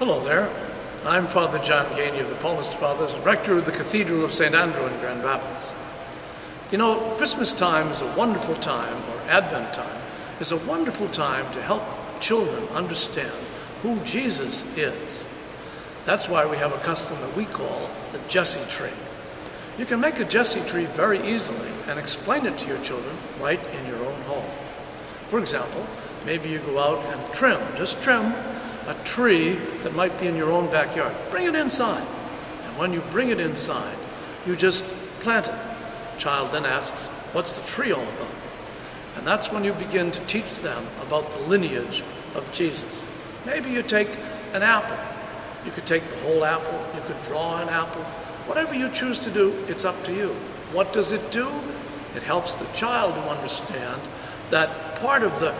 Hello there. I'm Father John Gainey of the Palmist Fathers, rector of the Cathedral of Saint Andrew in Grand Rapids. You know, Christmas time is a wonderful time, or Advent time, is a wonderful time to help children understand who Jesus is. That's why we have a custom that we call the Jesse tree. You can make a Jesse tree very easily and explain it to your children right in your own home. For example, maybe you go out and just trim a tree that might be in your own backyard. Bring it inside. And when you bring it inside, you just plant it. The child then asks, what's the tree all about? And that's when you begin to teach them about the lineage of Jesus. Maybe you take an apple. You could take the whole apple. You could draw an apple. Whatever you choose to do, it's up to you. What does it do? It helps the child to understand that part of the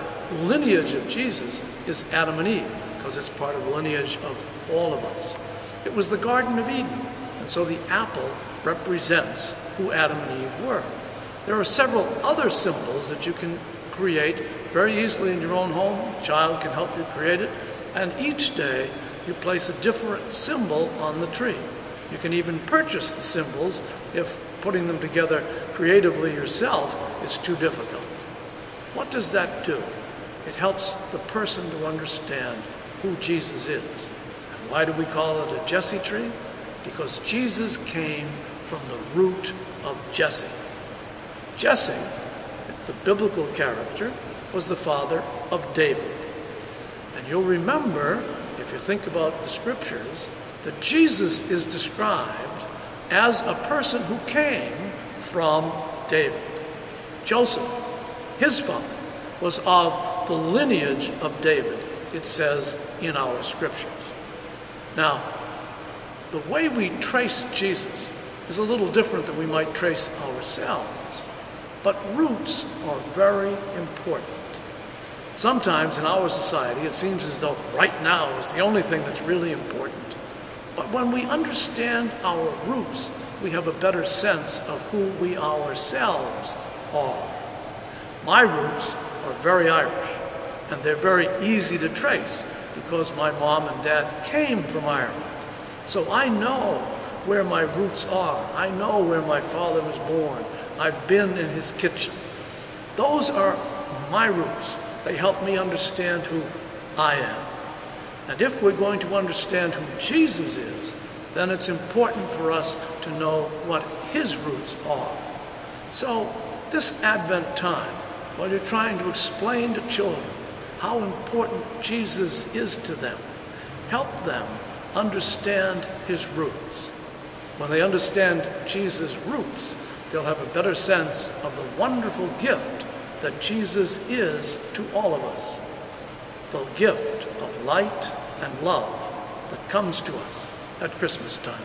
lineage of Jesus is Adam and Eve, because it's part of the lineage of all of us. It was the Garden of Eden, and so the apple represents who Adam and Eve were. There are several other symbols that you can create very easily in your own home. A child can help you create it, and each day you place a different symbol on the tree. You can even purchase the symbols if putting them together creatively yourself is too difficult. What does that do? It helps the person to understand who Jesus is. And why do we call it a Jesse tree? Because Jesus came from the root of Jesse. Jesse, the biblical character, was the father of David. And you'll remember, if you think about the scriptures, that Jesus is described as a person who came from David. Joseph, his father, was of the lineage of David, it says in our scriptures. Now, the way we trace Jesus is a little different than we might trace ourselves, but roots are very important. Sometimes in our society, it seems as though right now is the only thing that's really important. But when we understand our roots, we have a better sense of who we ourselves are. My roots are very Irish, and they're very easy to trace because my mom and dad came from Ireland. So I know where my roots are. I know where my father was born. I've been in his kitchen. Those are my roots. They help me understand who I am. And if we're going to understand who Jesus is, then it's important for us to know what his roots are. So this Advent time, while you're trying to explain to children how important Jesus is to them, help them understand his roots. When they understand Jesus' roots, they'll have a better sense of the wonderful gift that Jesus is to all of us. The gift of light and love that comes to us at Christmas time.